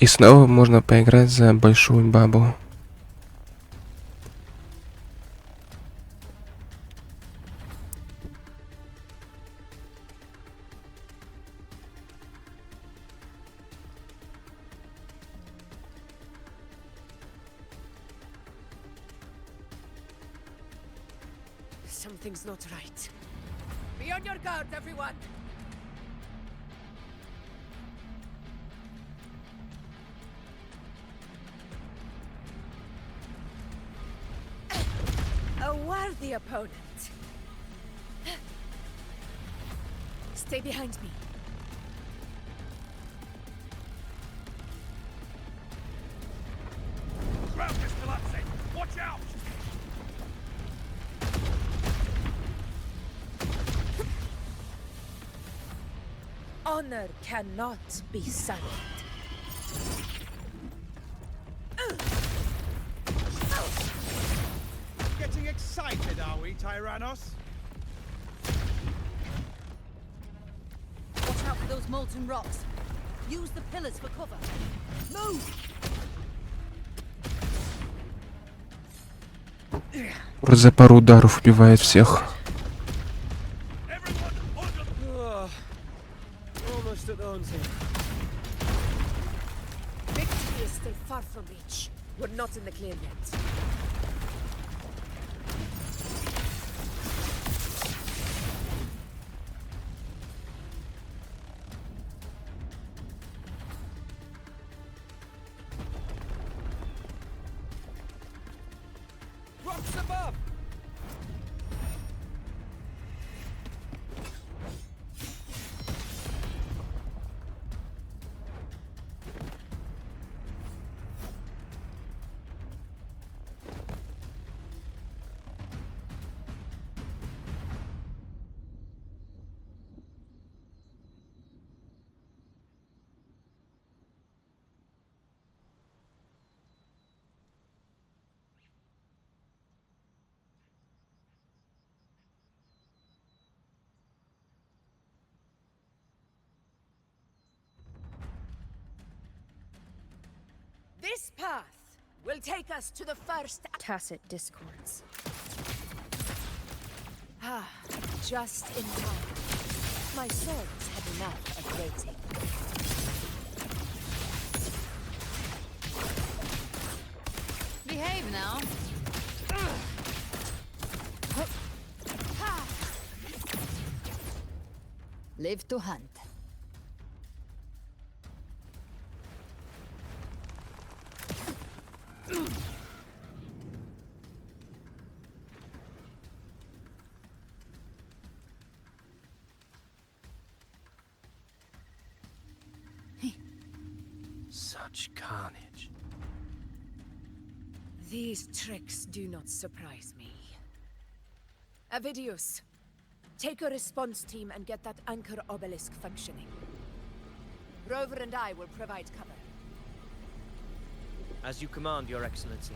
И снова можно поиграть за большую бабу. Something's not right. Be on your guard, everyone. A worthy opponent. Stay behind me. Watch out! Honor cannot be sullied. Getting excited, are we, Tyrannos? Watch out for those molten rocks. Use the pillars for cover. Move! За пару ударов убивает всех. Victory is still far from reach. We're not in the clear yet. Rocks above! This path will take us to the first Tacit discords. Ah, just in time. My swords had enough of waiting. Behave now. Live to hunt. Such carnage. These tricks do not surprise me. Avidius, take a response team and get that anchor obelisk functioning. Rover and I will provide cover. As you command, Your Excellency.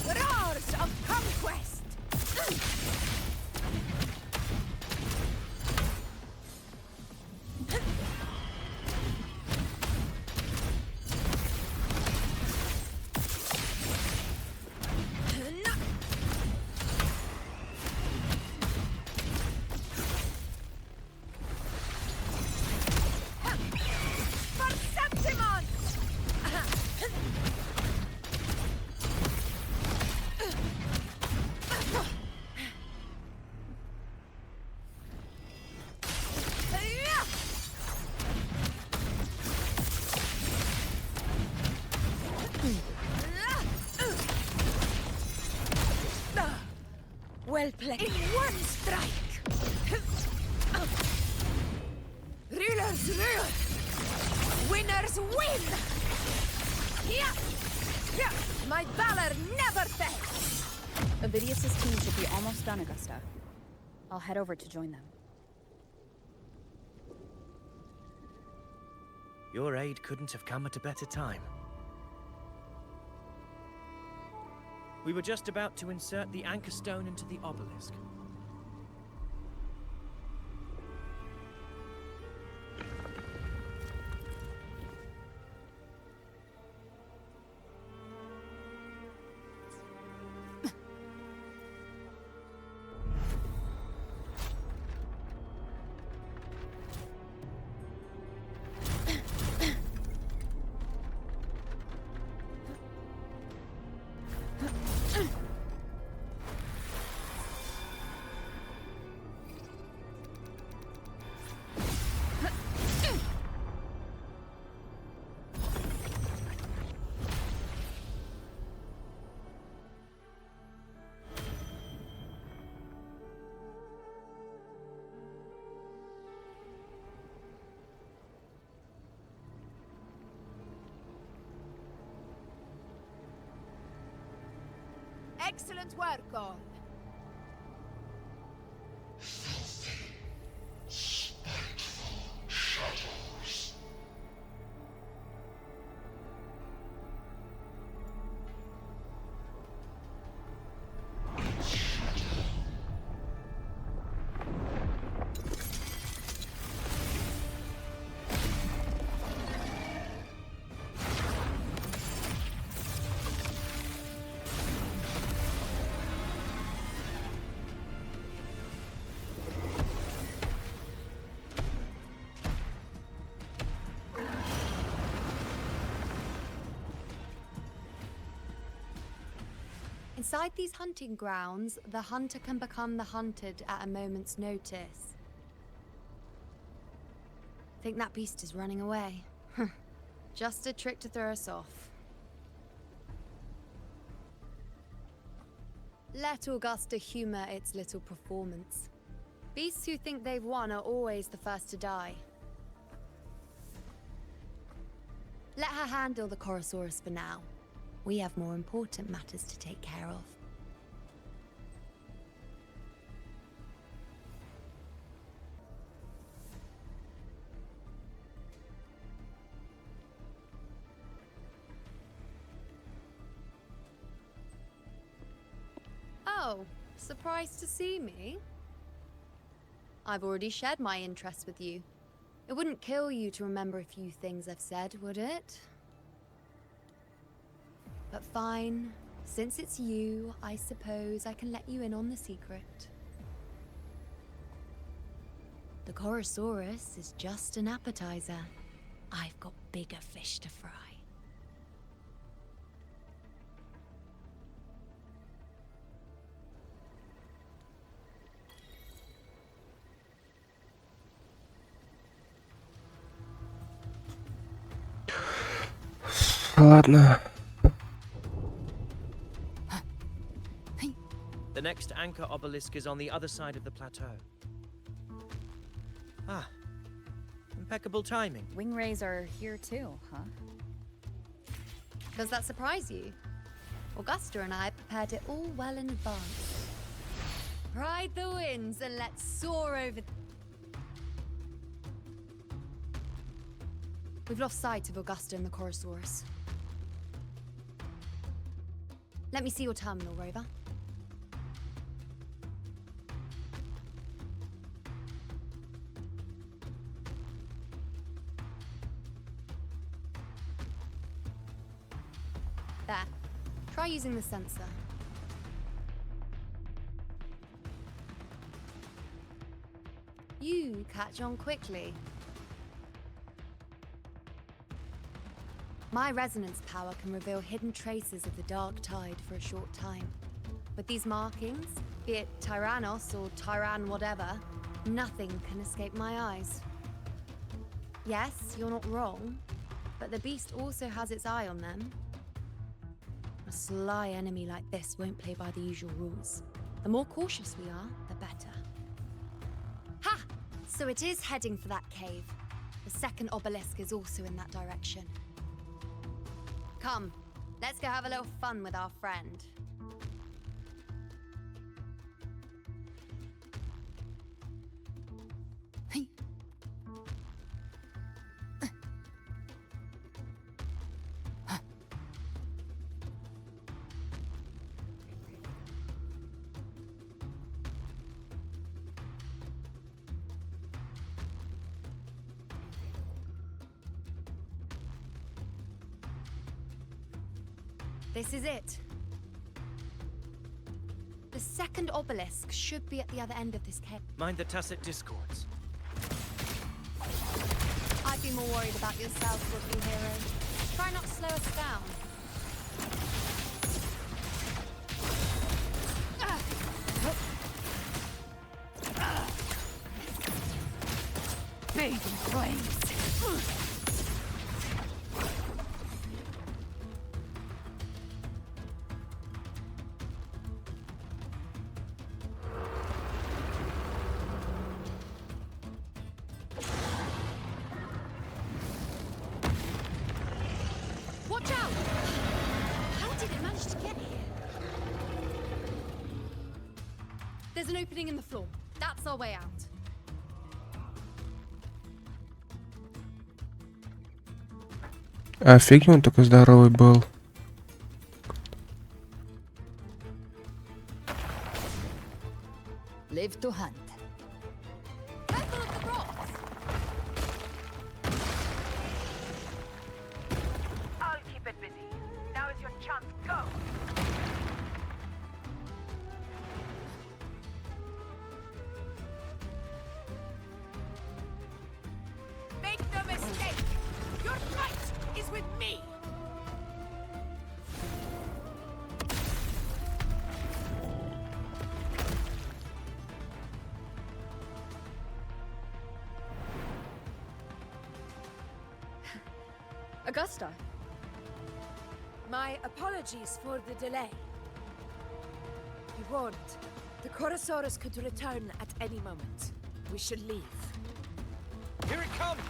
Roars of conquest! Well played. In one strike! Rulers rule! Winners win! My valor never fails! Avidius's team should be almost done, Augusta. I'll head over to join them. Your aid couldn't have come at a better time. We were just about to insert the anchor stone into the obelisk. Excellent work, all. Inside these hunting grounds, the hunter can become the hunted at a moment's notice. Think that beast is running away? Just a trick to throw us off. Let Augusta humor its little performance. Beasts who think they've won are always the first to die. Let her handle the Chorosaurus for now. We have more important matters to take care of. Oh, surprised to see me? I've already shared my interest with you. It wouldn't kill you to remember a few things I've said, would it? But fine, since it's you, I suppose I can let you in on the secret. The Chorosaurus is just an appetizer. I've got bigger fish to fry. Ладно. The next anchor obelisk is on the other side of the plateau. Ah, impeccable timing. Wing rays are here too, huh? Does that surprise you? Augusta and I prepared it all well in advance. Ride the winds and let's soar over. We've lost sight of Augusta and the Chorosaurus. Let me see your terminal, Rover. There. Try using the sensor. You catch on quickly. My resonance power can reveal hidden traces of the dark tide for a short time. With these markings, be it Tyrannos or Tyran whatever, nothing can escape my eyes. Yes, you're not wrong, but the beast also has its eye on them. A sly enemy like this won't play by the usual rules. The more cautious we are, the better. Ha! So it is heading for that cave. The second obelisk is also in that direction. Come, let's go have a little fun with our friend. This is it. The second obelisk should be at the other end of this cave. Mind the tacit discords. I'd be more worried about yourself, would-be hero. Try not to slow us down. Baby flames. Watch out! How did it manage to get here? There's an opening in the floor. That's our way out. Офигеть, он такой здоровый был. Live to hunt. Careful of the rocks. I'll keep it busy. Now is your chance. Go! Make no mistake! Your fight is with me! Augusta. My apologies for the delay. Be warned, the Chorosaurus could return at any moment. We should leave. Here it comes!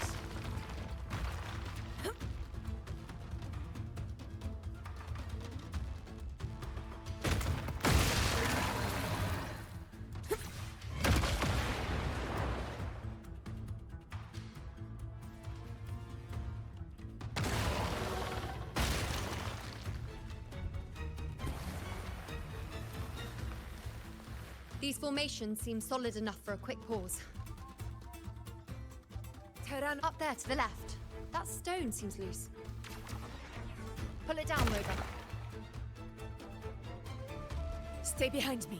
These formations seem solid enough for a quick pause. Tyran, Up there to the left. That stone seems loose. Pull it down, Rover. stay behind me.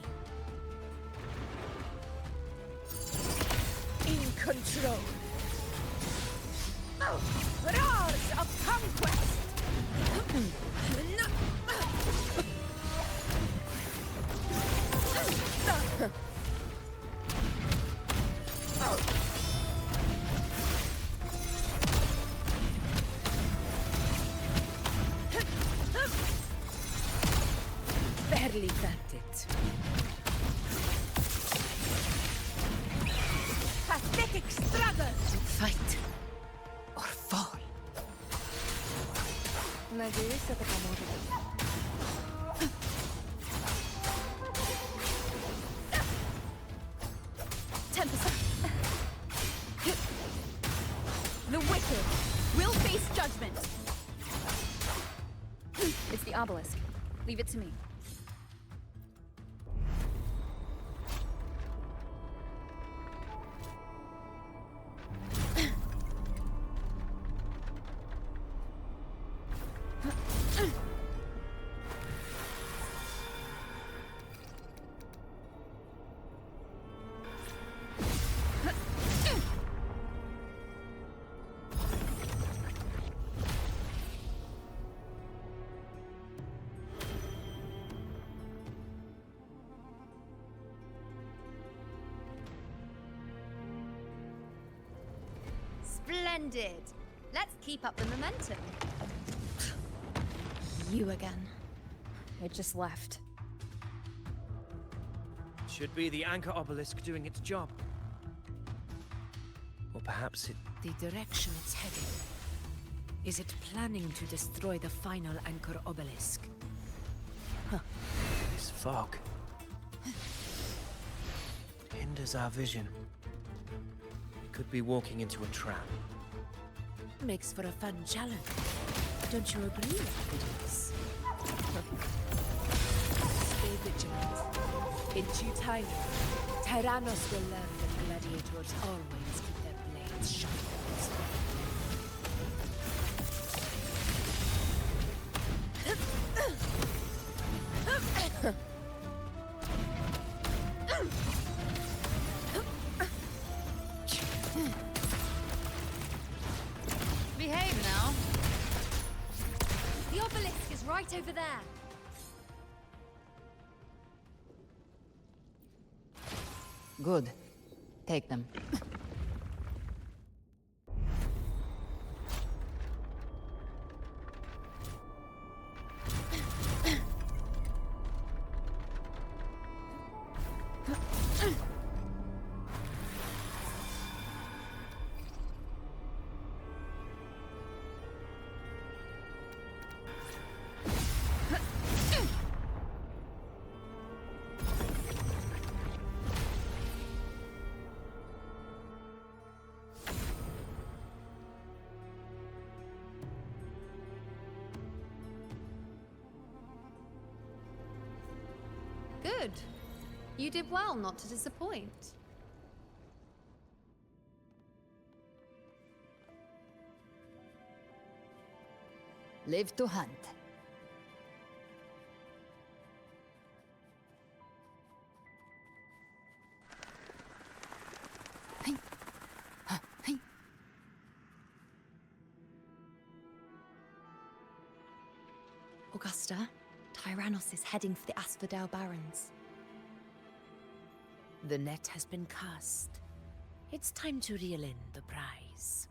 In control. Roars of conquest! Barely backed it. Pathetic struggle! Fight or fall. Надеюсь, это поможет. The wicked will face judgment. It's the obelisk. Leave it to me. Splendid. Let's keep up the momentum. You again. It just left. Should be the anchor obelisk doing its job. Or perhaps it... The direction it's heading. Is it planning to destroy the final anchor obelisk? This fog hinders our vision. We could be walking into a trap. Makes for a fun challenge. Don't you agree, ladies? Stay vigilant. In due time, Tyrannos will learn that gladiators always keep their blades sharp. Behave now. The obelisk is right over there. Good. Take them. Good. You did well not to disappoint. Live to hunt. Augusta, Tyrannos is heading for the Asphodel Barrens. The net has been cast. It's time to reel in the prize.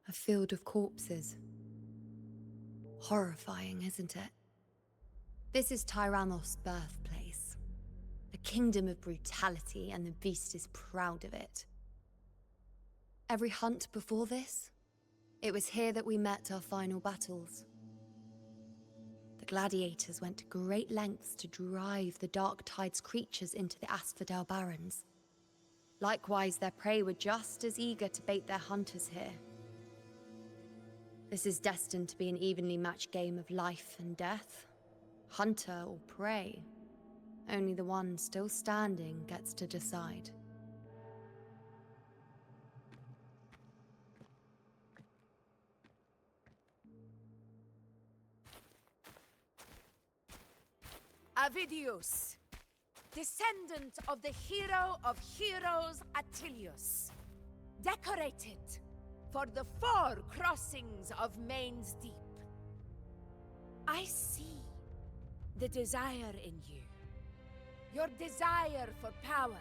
A field of corpses. Horrifying, isn't it? This is Tyrannos' birthplace. A kingdom of brutality, and the beast is proud of it. Every hunt before this, it was here that we met our final battles. The gladiators went to great lengths to drive the Dark Tide's creatures into the Asphodel Barrens. Likewise, their prey were just as eager to bait their hunters here. This is destined to be an evenly matched game of life and death. Hunter or prey. Only the one still standing gets to decide. Avidius, descendant of the hero of heroes Attilius, decorated for the 4 crossings of Main's Deep. I see the desire in you, your desire for power.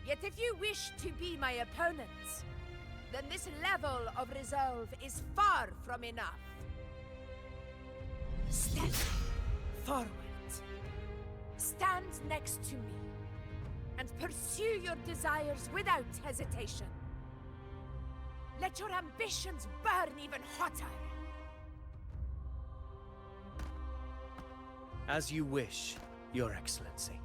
Yet if you wish to be my opponent, then this level of resolve is far from enough. Step forward. Stand next to me and pursue your desires without hesitation. Let your ambitions burn even hotter. As you wish, Your Excellency.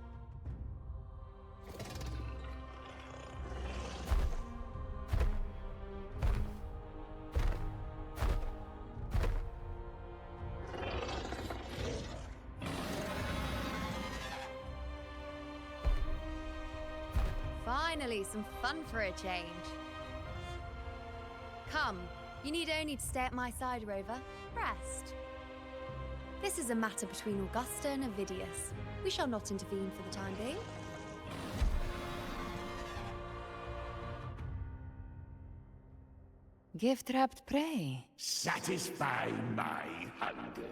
Finally, some fun for a change. Come, you need only to stay at my side, Rover. Rest. This is a matter between Augusta and Avidius. We shall not intervene for the time being. Gift-wrapped prey. Satisfy my hunger.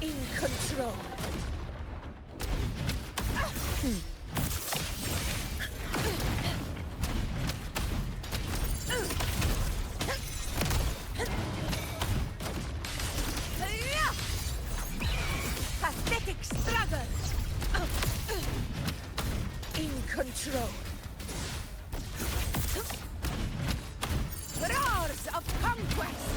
In control. Pathetic struggle. In control. Roars of conquest.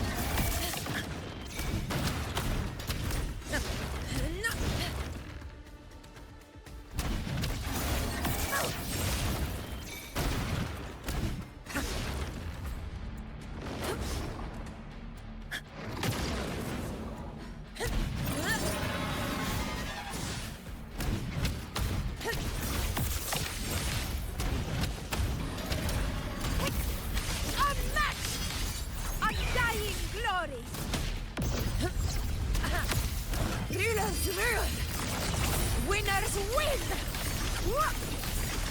Winners win!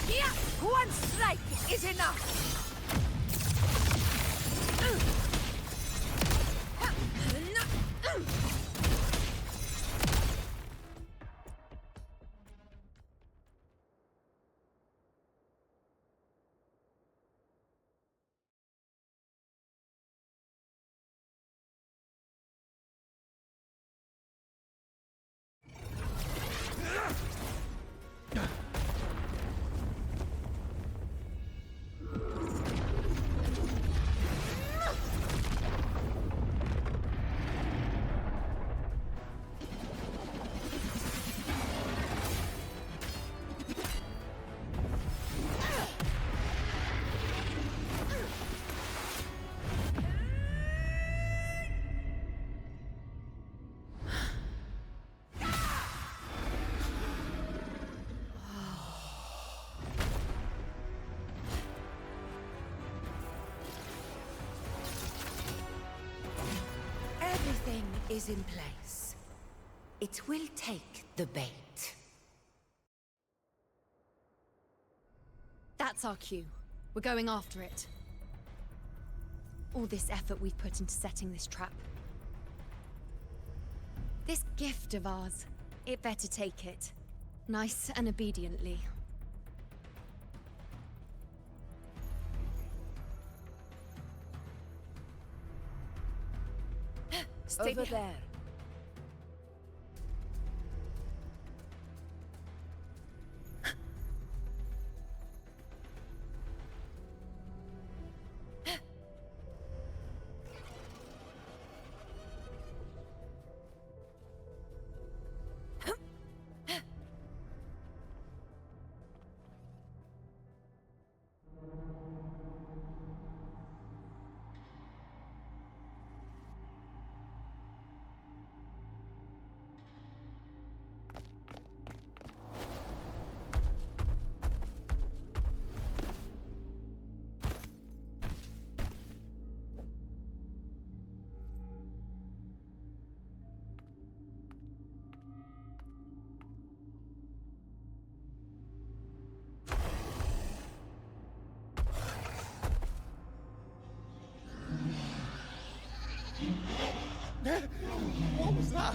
Yeah, one strike is enough! is in place. It will take the bait. That's our cue. We're going after it. All this effort we've put into setting this trap. This gift of ours, it better take it. Nice and obediently. Stay Over behind. there. What was that?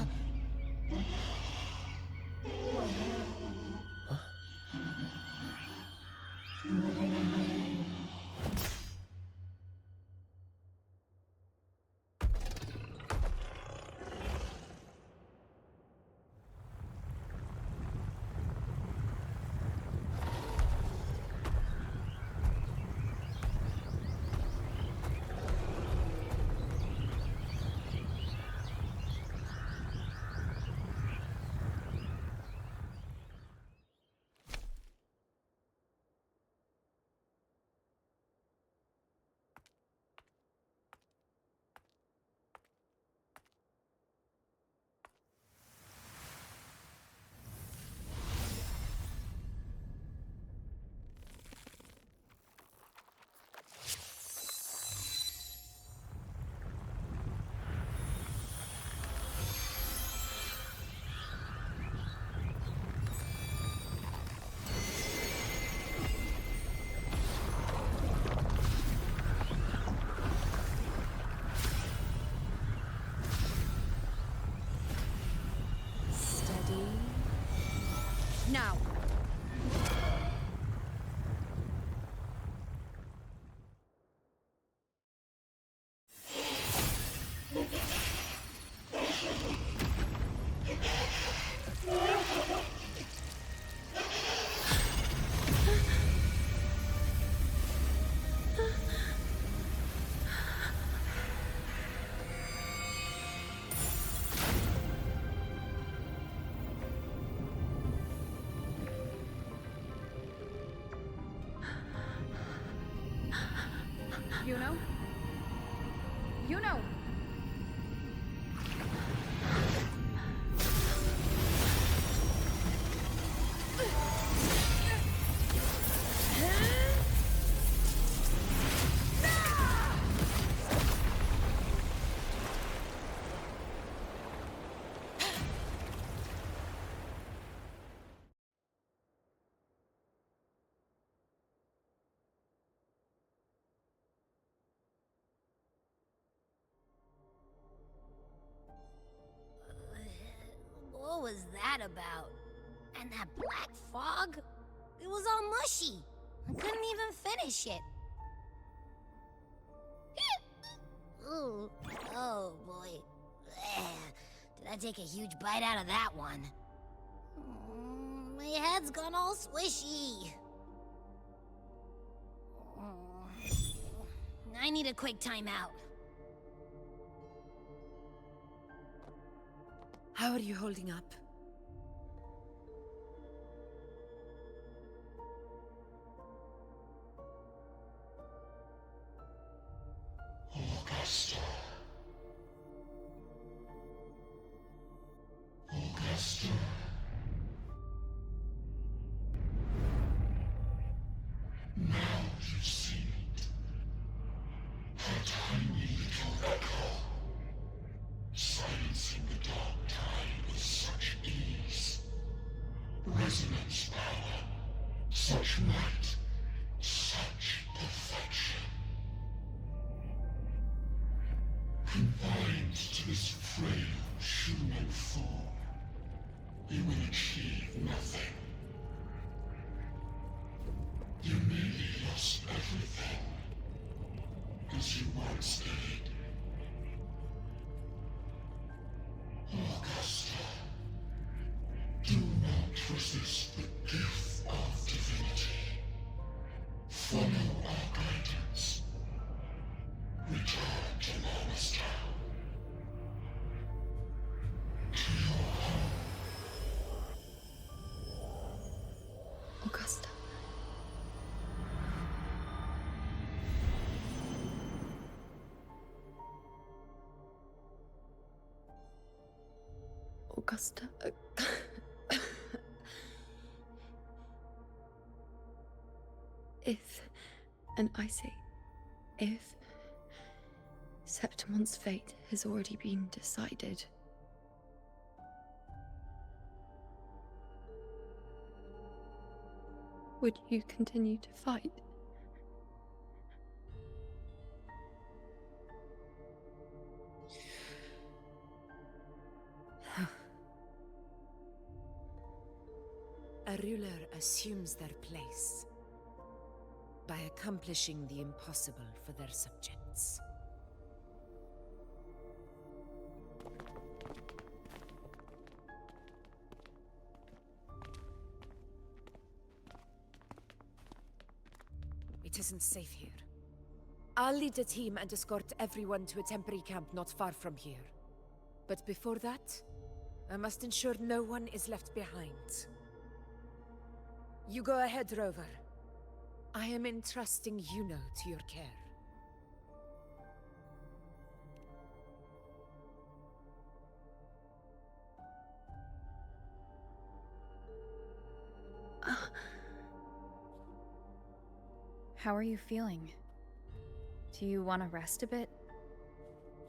Steady. Now. You know? You know! What was that about? And that black fog? It was all mushy. I couldn't even finish it. Ooh, oh boy. Did I take a huge bite out of that one? My head's gone all swishy. I need a quick timeout. How are you holding up? Augusta. Augusta. Now you've seen it. Her tiny little echo, silencing Such might, such perfection. Confined to this frail human form, you will achieve nothing. You nearly lost everything, as you once did. Augusta, do not resist the gift of divinity. Follow our guidance. Return to Norristown. To your home. Augusta. Augusta. If, and I say, if Septimon's fate has already been decided, would you continue to fight? A ruler assumes their place by accomplishing the impossible for their subjects. It isn't safe here. I'll lead a team and escort everyone to a temporary camp not far from here. But before that, I must ensure no one is left behind. You go ahead, Rover. I am entrusting Yuno to your care. How are you feeling? Do you want to rest a bit?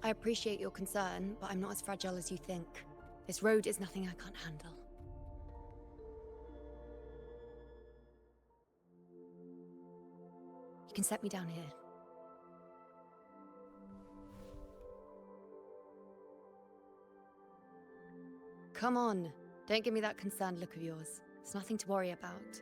I appreciate your concern, but I'm not as fragile as you think. This road is nothing I can't handle. You can set me down here. Come on, don't give me that concerned look of yours. It's nothing to worry about.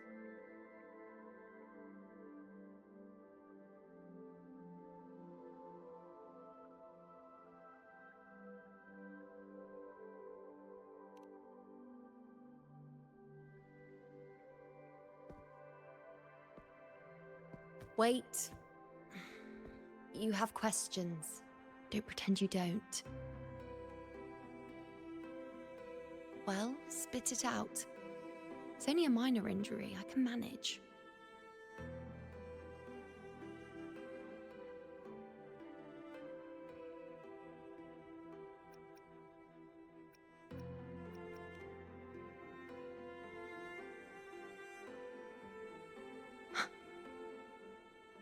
Wait. You have questions. Don't pretend you don't. Well, spit it out. It's only a minor injury. I can manage.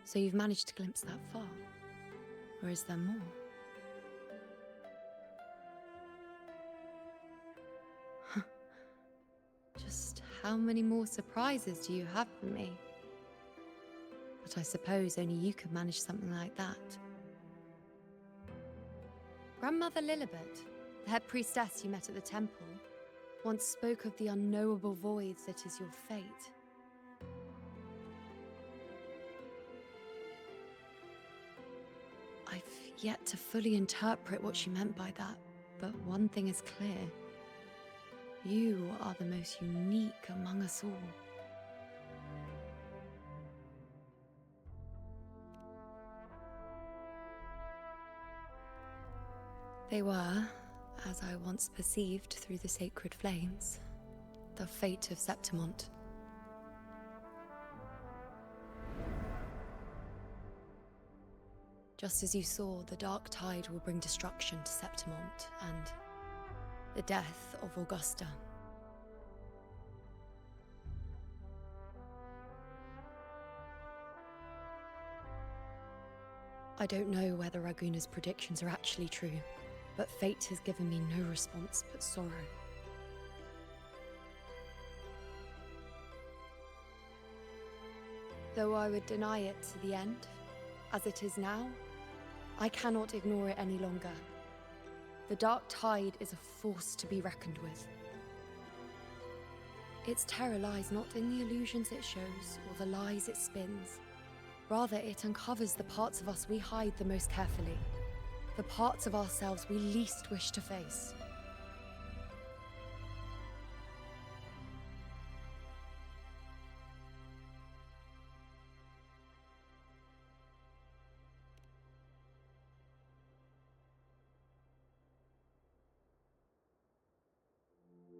So you've managed to glimpse that far? Or is there more? Just how many more surprises do you have for me? But I suppose only you could manage something like that. Grandmother Lilibet, the head priestess you met at the temple, once spoke of the unknowable voids that is your fate. I've yet to fully interpret what she meant by that, but one thing is clear. You are the most unique among us all. They were, as I once perceived through the sacred flames, the fate of Septimont. Just as you saw, the dark tide will bring destruction to Septimont and the death of Augusta. I don't know whether Raguna's predictions are actually true, but fate has given me no response but sorrow. Though I would deny it to the end, as it is now, I cannot ignore it any longer. The dark tide is a force to be reckoned with. Its terror lies not in the illusions it shows or the lies it spins. Rather, it uncovers the parts of us we hide the most carefully, the parts of ourselves we least wish to face.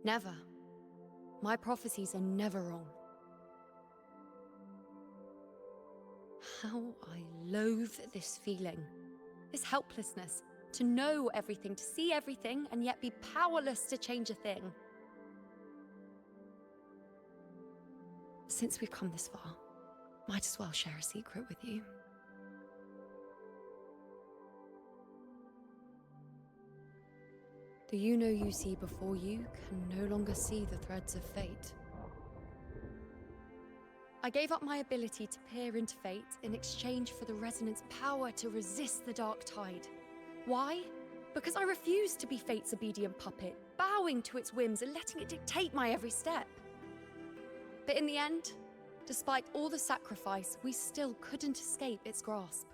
Never. My prophecies are never wrong. How I loathe this feeling, this helplessness, to know everything, to see everything, and yet be powerless to change a thing. Since we've come this far, might as well share a secret with you. The you see before you can no longer see the threads of fate. I gave up my ability to peer into fate in exchange for the resonance power to resist the dark tide. Why? Because I refused to be fate's obedient puppet, bowing to its whims and letting it dictate my every step. But in the end, despite all the sacrifice, we still couldn't escape its grasp.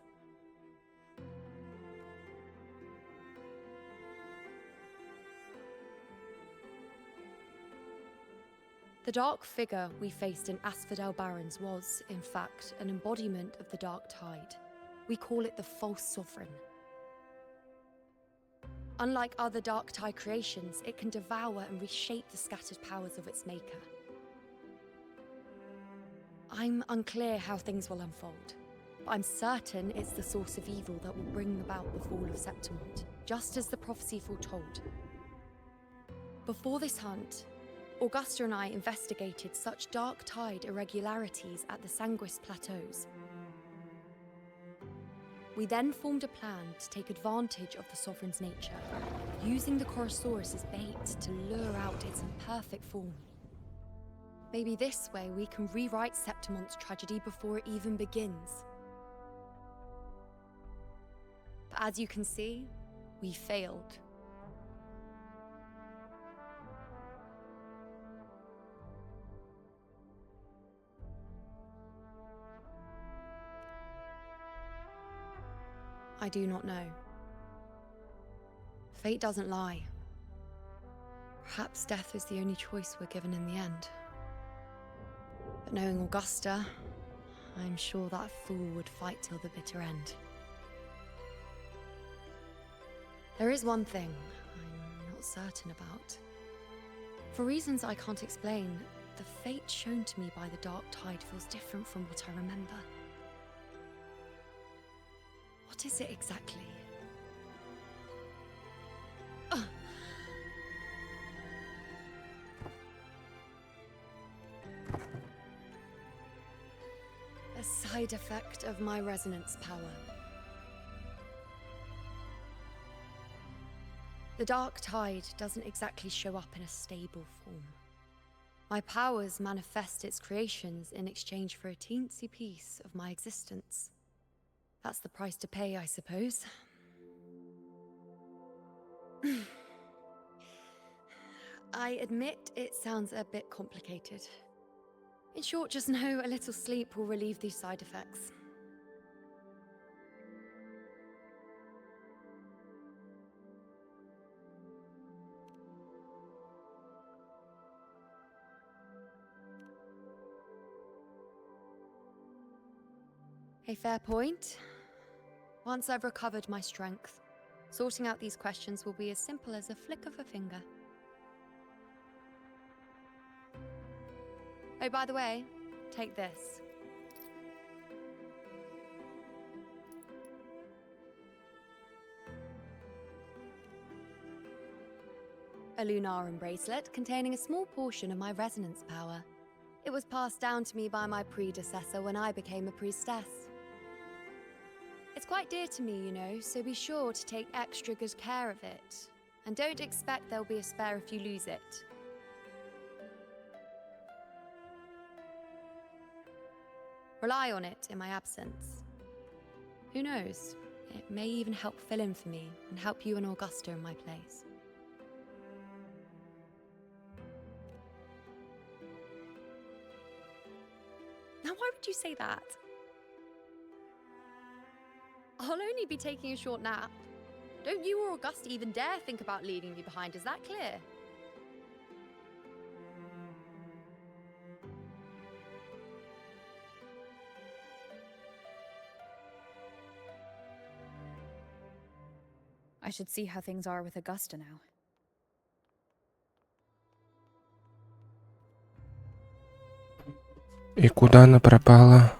The dark figure we faced in Asphodel Barrens was, in fact, an embodiment of the dark tide. We call it the false sovereign. Unlike other dark tide creations, it can devour and reshape the scattered powers of its maker. I'm unclear how things will unfold, but I'm certain it's the source of evil that will bring about the fall of Septimont, just as the prophecy foretold. Before this hunt, Augusta and I investigated such dark tide irregularities at the Sanguis Plateaus. We then formed a plan to take advantage of the Sovereign's nature, using the Chorosaurus as bait to lure out its imperfect form. Maybe this way we can rewrite Septimont's tragedy before it even begins. But as you can see, we failed. I do not know. Fate doesn't lie. Perhaps death is the only choice we're given in the end. But knowing Augusta, I'm sure that fool would fight till the bitter end. There is one thing I'm not certain about. For reasons I can't explain, the fate shown to me by the dark tide feels different from what I remember. What is it exactly? A side effect of my resonance power. The dark tide doesn't exactly show up in a stable form. My powers manifest its creations in exchange for a teensy piece of my existence. That's the price to pay, I suppose. I admit it sounds a bit complicated. In short, just know a little sleep will relieve these side effects. A fair point. Once I've recovered my strength, sorting out these questions will be as simple as a flick of a finger. Oh, by the way, take this. A Lunarum bracelet containing a small portion of my resonance power. It was passed down to me by my predecessor when I became a priestess. It's quite dear to me, you know, so be sure to take extra good care of it. And don't expect there'll be a spare if you lose it. Rely on it in my absence. Who knows? It may even help fill in for me and help you and Augusta in my place. Now, why would you say that? I'll only be taking a short nap. Don't you or Augusta even dare think about leaving me behind, is that clear? I should see how things are with Augusta now. И куда она пропала?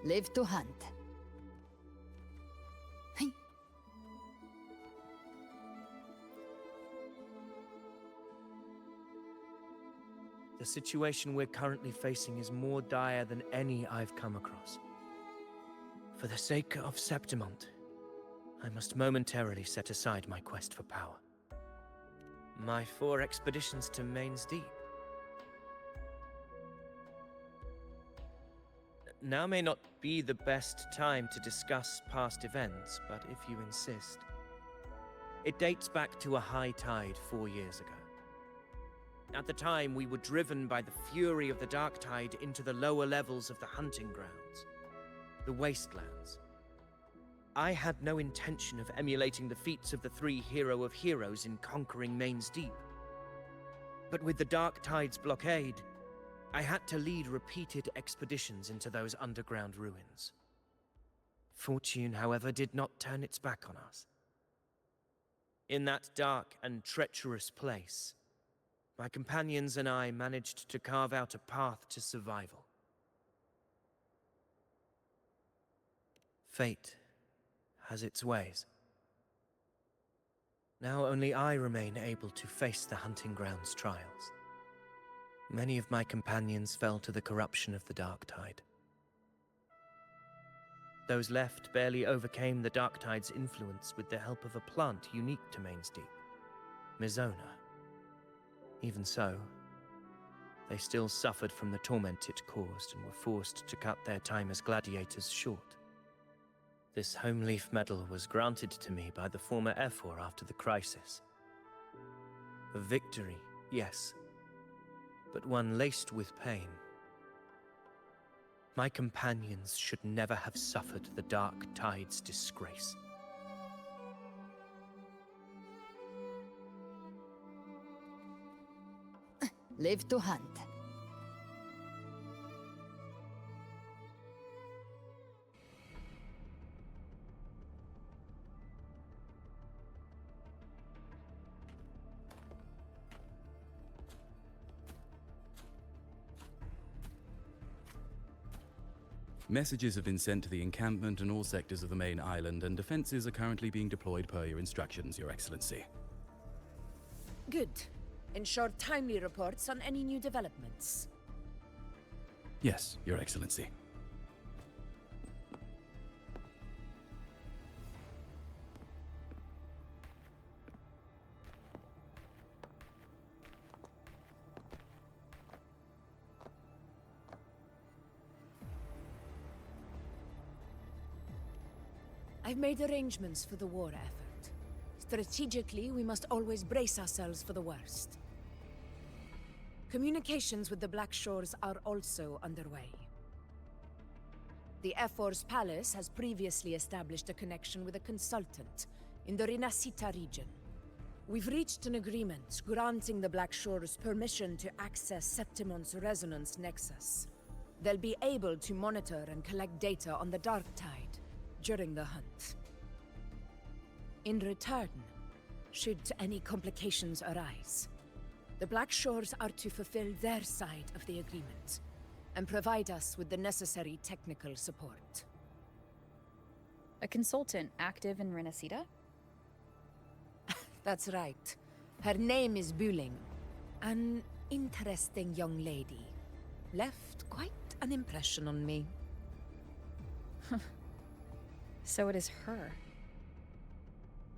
Live to hunt. Hey. The situation we're currently facing is more dire than any I've come across. For the sake of Septimont, I must momentarily set aside my quest for power. My 4 expeditions to Main's Deep. Now may not be the best time to discuss past events, but if you insist. It dates back to a high tide 4 years ago. At the time, we were driven by the fury of the dark tide into the lower levels of the hunting grounds, the wastelands. I had no intention of emulating the feats of the 3 hero of heroes in conquering Main's Deep. But with the dark tide's blockade, I had to lead repeated expeditions into those underground ruins. Fortune, however, did not turn its back on us. In that dark and treacherous place, my companions and I managed to carve out a path to survival. Fate has its ways. Now only I remain able to face the hunting grounds trials. Many of my companions fell to the corruption of the dark tide. Those left barely overcame the dark tide's influence with the help of a plant unique to Main's Deep, Mizona. Even so, they still suffered from the torment it caused and were forced to cut their time as gladiators short. This home leaf medal was granted to me by the former Ephor after the crisis. A victory, yes, but one laced with pain. My companions should never have suffered the dark tide's disgrace. Live to hunt. Messages have been sent to the encampment and all sectors of the main island, and defenses are currently being deployed per your instructions, Your Excellency. Good. Ensure timely reports on any new developments. Yes, Your Excellency. I've made arrangements for the war effort. Strategically, we must always brace ourselves for the worst. Communications with the Black Shores are also underway. The Ephor's palace has previously established a connection with a consultant in the Rinascita region. We've reached an agreement granting the Black Shores permission to access Septimont's resonance nexus. They'll be able to monitor and collect data on the Dark Tide during the hunt. In return, should any complications arise, the Black Shores are to fulfill their side of the agreement and provide us with the necessary technical support. A consultant active in Rinascita? That's right. Her name is Buling. An interesting young lady. Left quite an impression on me. So it is her.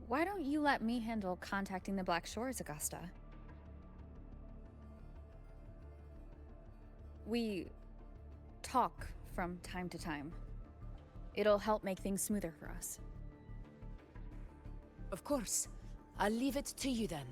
Why don't you let me handle contacting the Black Shores, Augusta? We talk from time to time. It'll help make things smoother for us. Of course. I'll leave it to you then.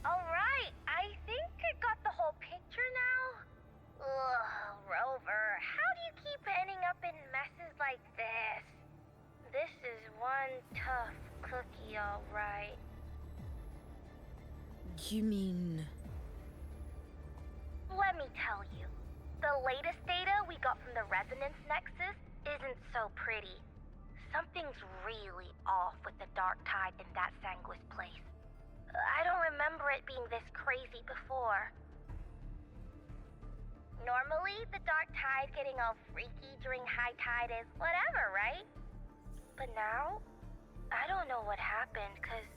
Alright, I think I got the whole picture now. Ugh, Rover, how do you keep ending up in messes like this? This is one tough cookie, alright. You mean... Let me tell you, the latest data we got from the resonance nexus isn't so pretty. Something's really off with the dark tide in that Sanguis place. I don't remember it being this crazy before. Normally, the dark tide getting all freaky during high tide is whatever, right? But now, I don't know what happened, cause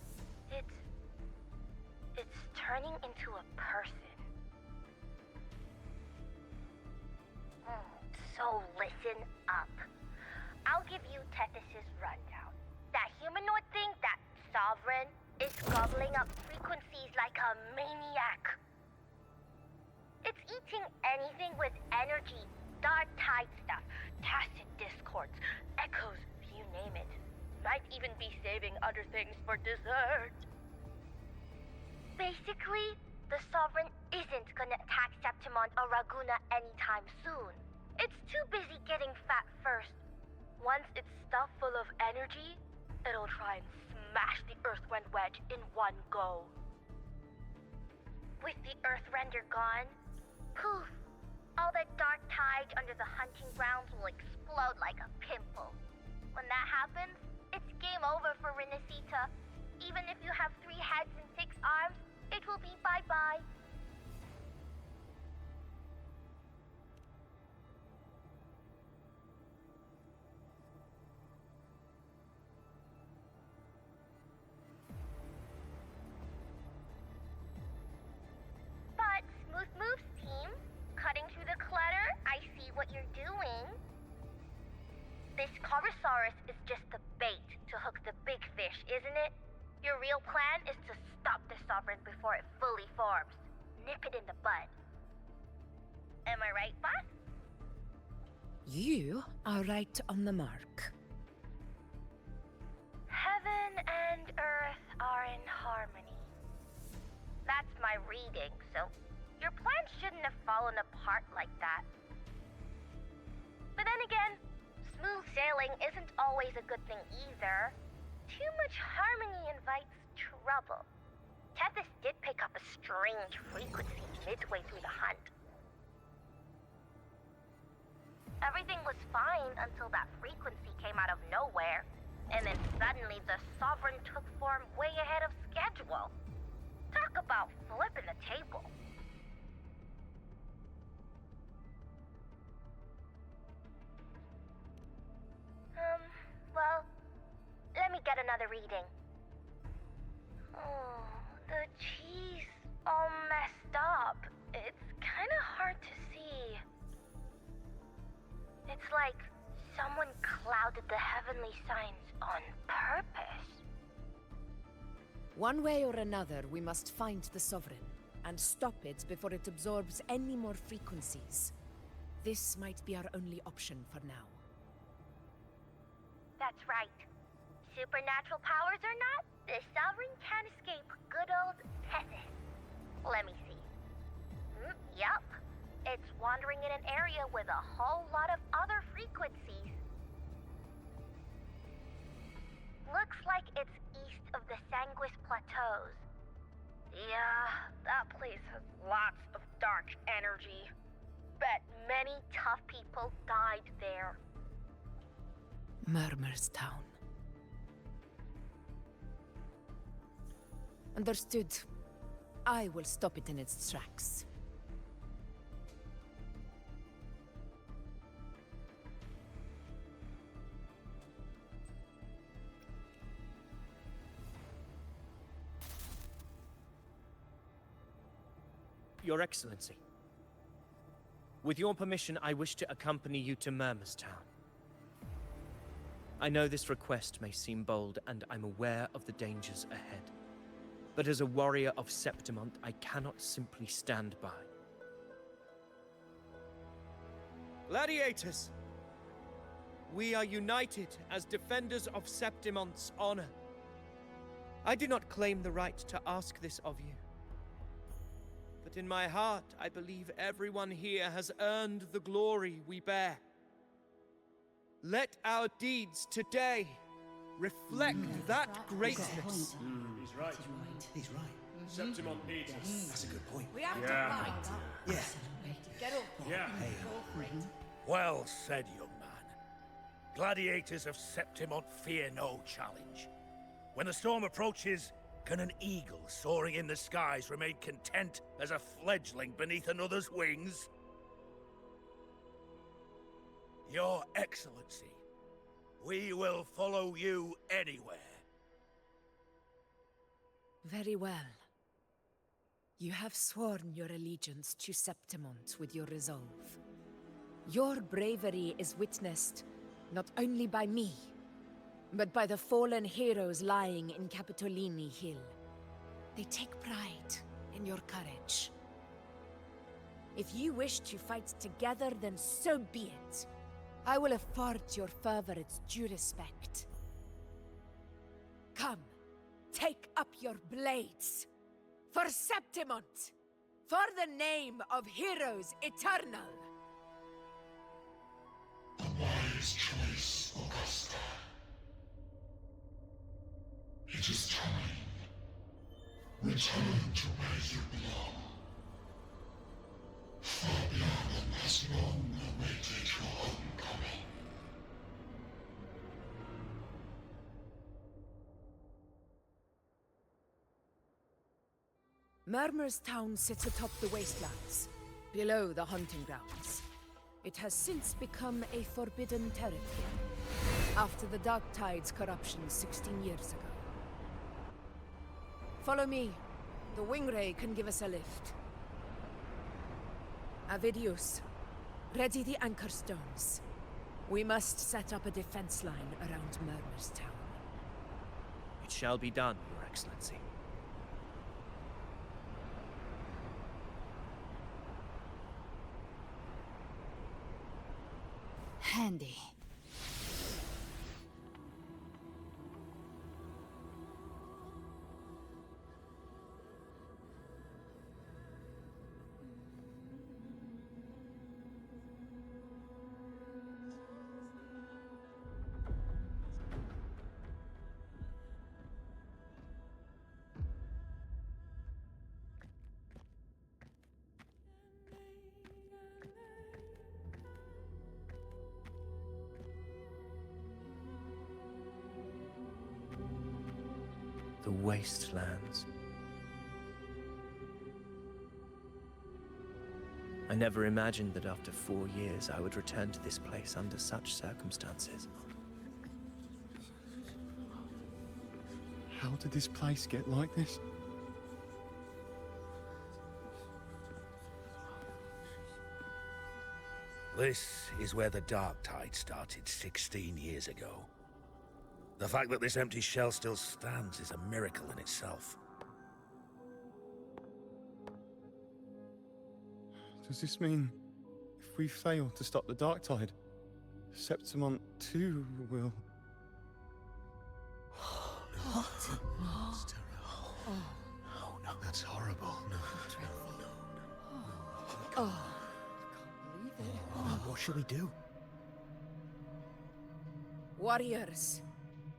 it's turning into a person. So listen up. I'll give you Tethys' rundown. That humanoid thing, that sovereign, is gobbling up frequencies like a maniac. It's eating anything with energy, dark tide stuff, tacit discords, echoes, you name it. Might even be saving other things for dessert. Basically, the Sovereign isn't gonna attack Septimon or Raguna anytime soon. It's too busy getting fat first. Once it's stuffed full of energy, it'll try and smash the Earthrend wedge in one go. With the Earthrender gone, poof, all that dark tide under the hunting grounds will explode like a pimple. When that happens, it's game over for Renacita. Even if you have 3 heads and 6 arms, it will be bye-bye. But Smooth Moves team, cutting through the clutter, I see what you're doing. This Corosaurus is just the bait to hook the big fish, isn't it? Your real plan is to stop the Sovereign before it fully forms. Nip it in the bud. Am I right, boss? You are right on the mark. Heaven and Earth are in harmony. That's my reading, so your plan shouldn't have fallen apart like that. But then again, smooth sailing isn't always a good thing either. Too much harmony invites trouble. Tethys did pick up a strange frequency midway through the hunt. Everything was fine until that frequency came out of nowhere, and then suddenly the Sovereign took form way ahead of schedule. Talk about flipping the table. Well, let me get another reading. Oh, the cheese all messed up. It's kinda hard to see. It's like someone clouded the heavenly signs on purpose. One way or another, we must find the Sovereign and stop it before it absorbs any more frequencies. This might be our only option for now. That's right. Supernatural powers or not, the Sovereign can't escape good old Tethys. Let me see. Yup. It's wandering in an area with a whole lot of other frequencies. Looks like it's east of the Sanguis Plateaus. Yeah, that place has lots of dark energy. Bet many tough people died there. Murmur's Town. Understood. I will stop it in its tracks. Your Excellency. With your permission, I wish to accompany you to Murmur's Town. I know this request may seem bold, and I'm aware of the dangers ahead. But as a warrior of Septimont, I cannot simply stand by. Gladiators! We are united as defenders of Septimont's honor. I do not claim the right to ask this of you. But in my heart, I believe everyone here has earned the glory we bear. Let our deeds today reflect that greatness. He's right. He's right. Septimont needs us. That's a good point. We have Yeah. to fight. Yeah. Get up. Yeah. Go for it. Well said, young man. Gladiators of Septimont fear no challenge. When the storm approaches, can an eagle soaring in the skies remain content as a fledgling beneath another's wings? Your Excellency, we will follow you anywhere. Very well. You have sworn your allegiance to Septimont with your resolve. Your bravery is witnessed not only by me, but by the fallen heroes lying in Capitolini Hill. They take pride in your courage. If you wish to fight together, then so be it. I will afford your fervor its due respect. Come, take up your blades. For Septimont! For the name of heroes eternal! A wise choice, Augusta. It is time. Return to where you belong. Vargnon has long awaited your homecoming. Murmur's Town sits atop the wastelands, below the hunting grounds. It has since become a forbidden territory, after the Dark Tide's corruption 16 years ago. Follow me. The Wingray can give us a lift. Avidius, ready the anchor stones. We must set up a defense line around Murmur's Town. It shall be done, Your Excellency. Handy. The wastelands. I never imagined that after 4 years I would return to this place under such circumstances. How did this place get like this? This is where the Dark Tide started 16 years ago. The fact that this empty shell still stands is a miracle in itself. Does this mean if we fail to stop the Dark Tide, Septimont too will... What? That's terrible. Oh no, that's horrible. No. What should we do? Warriors,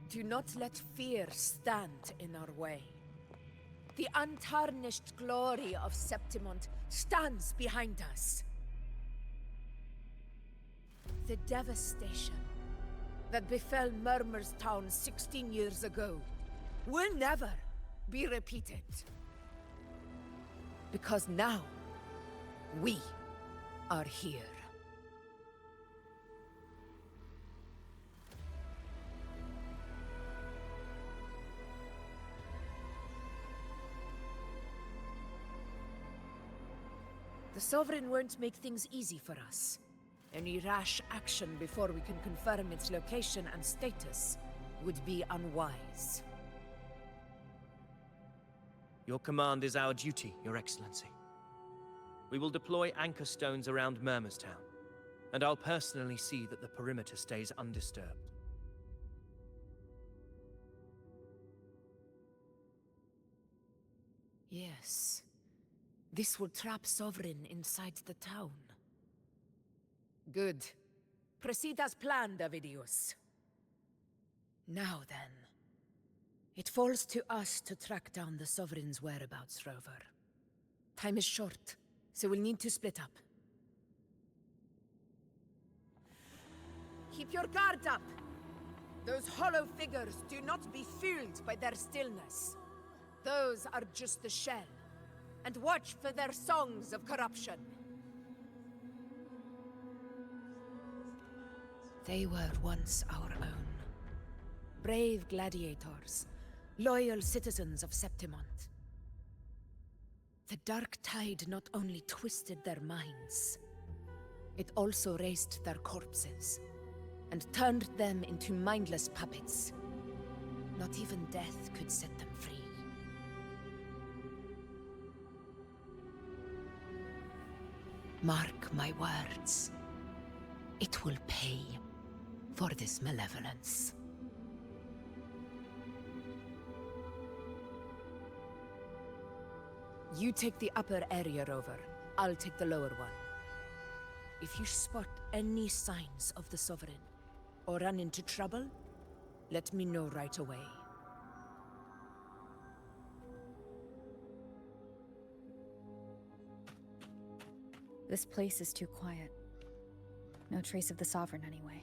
do not let fear stand in our way. The untarnished glory of Septimont stands behind us. The devastation that befell Murmur's Town 16 years ago will never be repeated. Because now, we are here. The Sovereign won't make things easy for us. Any rash action before we can confirm its location and status would be unwise. Your command is our duty, Your Excellency. We will deploy anchor stones around Murmurstown, and I'll personally see that the perimeter stays undisturbed. Yes. This will trap Sovereign inside the town. Good. Proceed as planned, Avidius. Now then. It falls to us to track down the Sovereign's whereabouts, Rover. Time is short, so we'll need to split up. Keep your guard up! Those hollow figures do not be fooled by their stillness. Those are just the shell. And watch for their songs of corruption. They were once our own. Brave gladiators, loyal citizens of Septimont. The dark tide not only twisted their minds, it also raised their corpses and turned them into mindless puppets. Not even death could set them free. Mark my words. It will pay for this malevolence. You take the upper area, Rover. I'll take the lower one. If you spot any signs of the Sovereign, or run into trouble, let me know right away. This place is too quiet. No trace of the Sovereign anyway.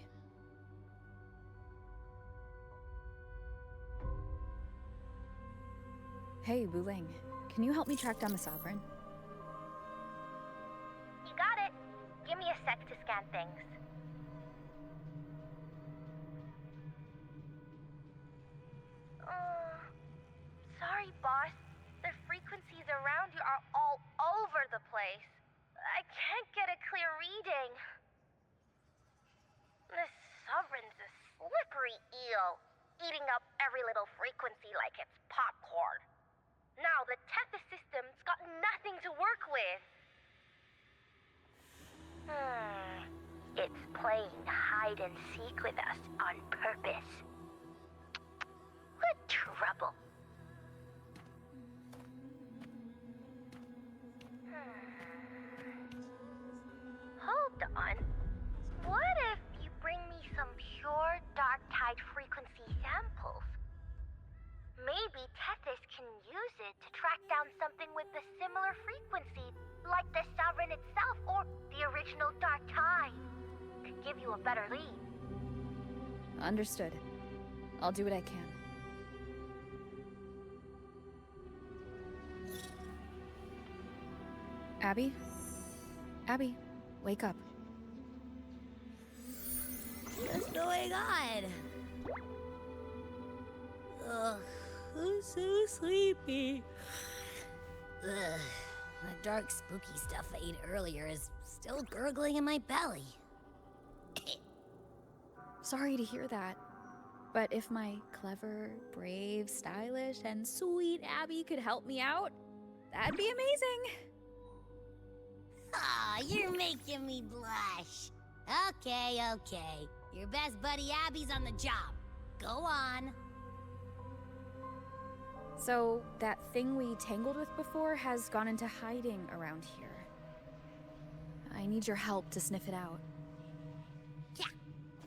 Hey, Wuling. Can you help me track down the Sovereign? You got it. Give me a sec to scan things. Sorry, boss. The frequencies around you are all over the place. I can't get a clear reading. This Sovereign's a slippery eel, eating up every little frequency like it's popcorn. Now the Tethys system's got nothing to work with. It's playing hide and seek with us on purpose. What trouble. Hold on. What if you bring me some pure dark tide frequency samples? Maybe Tethys can use it to track down something with a similar frequency, like the Sovereign itself or the original dark tide. Could give you a better lead. Understood. I'll do what I can. Abby? Abby, wake up. What's going on? Ugh, I'm so sleepy. Ugh, the dark spooky stuff I ate earlier is still gurgling in my belly. Sorry to hear that. But if my clever, brave, stylish, and sweet Abby could help me out, that'd be amazing. Aw, you're making me blush. Okay. Your best buddy Abby's on the job. Go on. So, that thing we tangled with before has gone into hiding around here. I need your help to sniff it out. Yeah,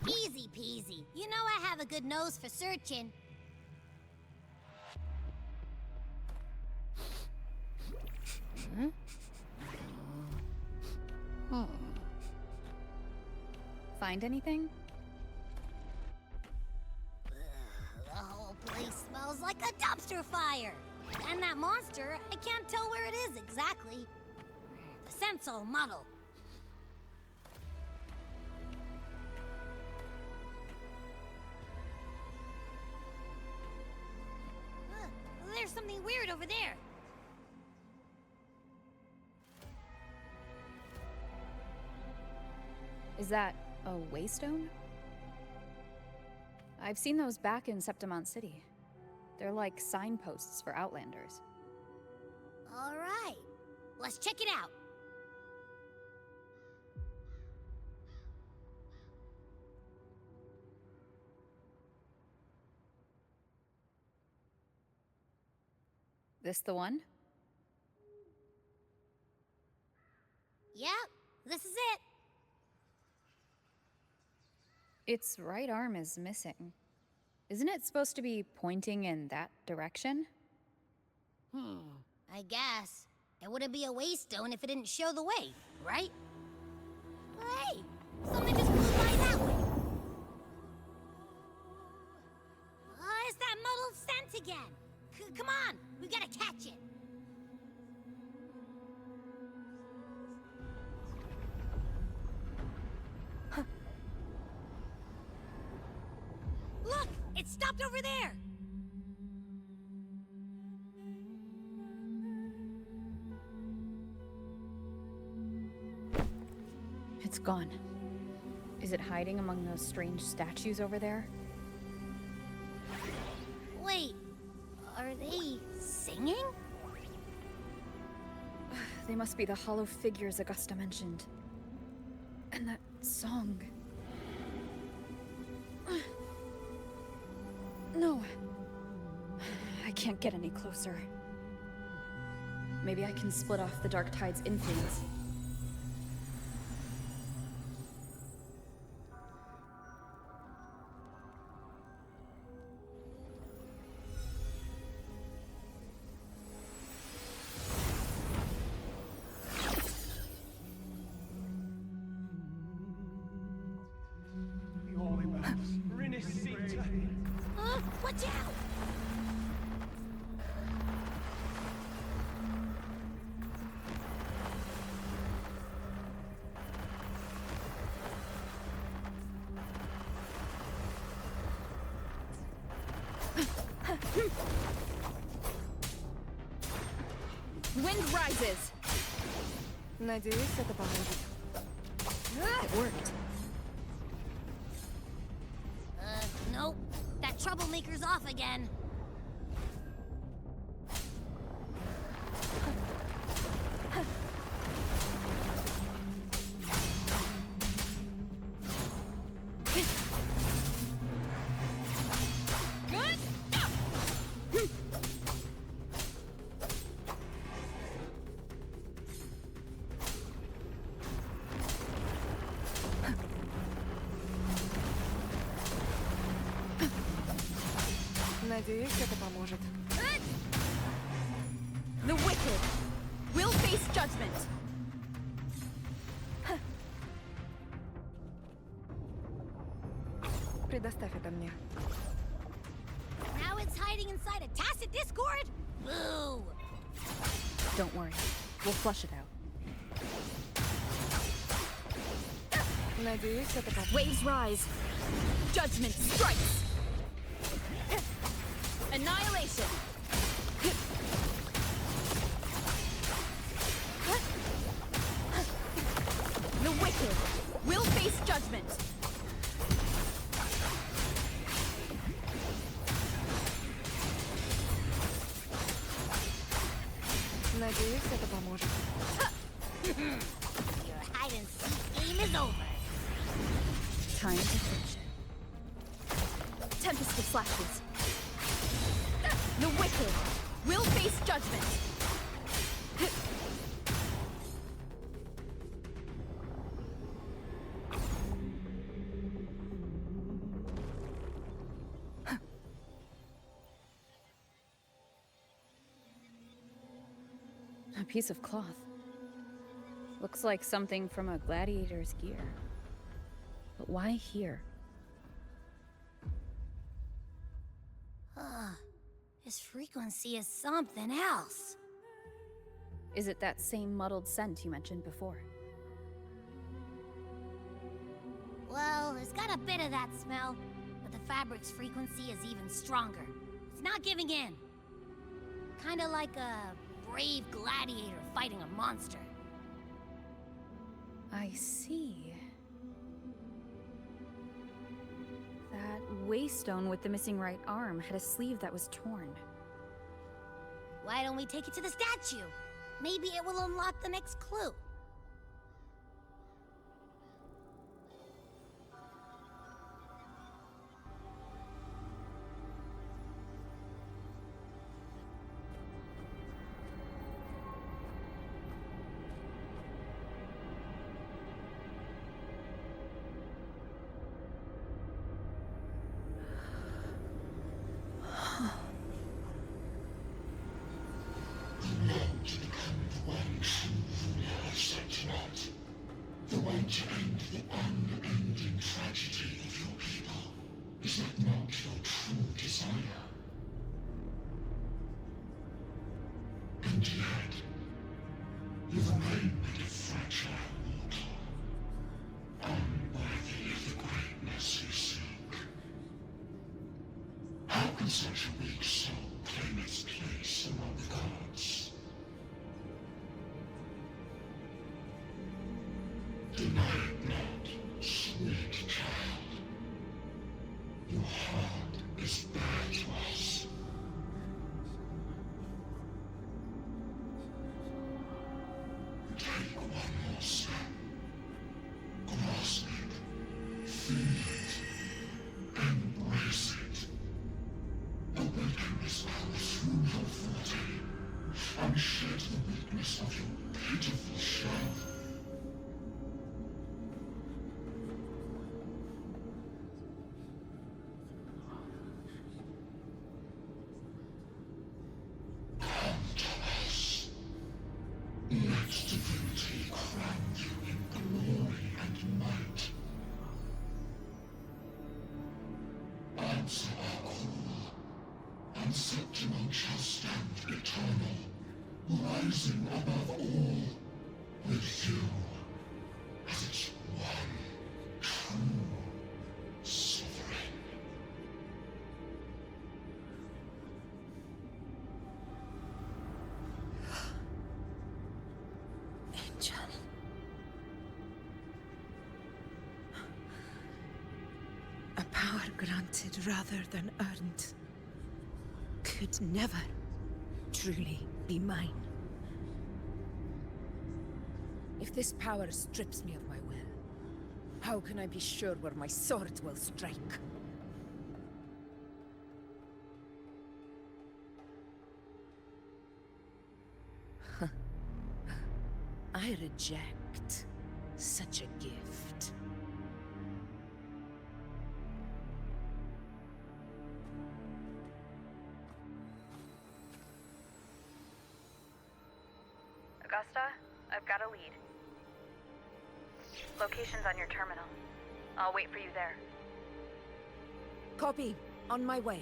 easy peasy. You know I have a good nose for searching. Find anything? The whole place smells like a dumpster fire. And that monster, I can't tell where it is exactly. The scent's all muddled. There's something weird over there. Is that a waystone? I've seen those back in Septimont City. They're like signposts for Outlanders. All right, let's check it out. This the one? Yep, this is it. Its right arm is missing. Isn't it supposed to be pointing in that direction? I guess. It wouldn't be a waystone if it didn't show the way, right? Hey, something just flew by that way. It's that muddled scent again. Come on, we gotta catch it. Look, it stopped over there. It's gone. Is it hiding among those strange statues over there? Wait, are they singing? They must be the hollow figures Augusta mentioned. And that song. No. I can't get any closer. Maybe I can split off the Dark Tide's influence. Watch out! Wind rises! Надеюсь, это поможет. It worked. Nope. That troublemaker's off again. Надеюсь, это поможет. The wicked will face judgment. Предоставь это мне. Now it's hiding inside a tacit discord? Boo! Don't worry. We'll flush it out. Надеюсь, это поможет. Waves rise. Judgment strikes. Annihilation. The wicked will face judgment. Надеюсь, это поможет. Your hide and seek game is over. Time to finish it. Tempest of slashes. The wicked will face judgment. A piece of cloth. Looks like something from a gladiator's gear. But why here? This frequency is something else. Is it that same muddled scent you mentioned before? Well, it's got a bit of that smell, but the fabric's frequency is even stronger. It's not giving in. Kinda like a brave gladiator fighting a monster. I see. That waystone with the missing right arm had a sleeve that was torn. Why don't we take it to the statue? Maybe it will unlock the next clue. The way to end the unending tragedy of your people. Is that not your true desire? And yet, you remain but a fragile mortal, unworthy of the greatness you seek. How can such a weak soul claim its place among the gods? Deny it not, sweet child. Your heart is bare to us. Take one more step. Grasp it. Feel it. Embrace it. Awaken this power through your forte, and shed the weakness of your pitiful shell. Septimum shall stand eternal, rising above all, with you as its one true sovereign. Angel. A power granted rather than earned could never truly be mine. If this power strips me of my will, how can I be sure where my sword will strike? I reject such a gift. I've got a lead. Location's on your terminal. I'll wait for you there. Copy. On my way.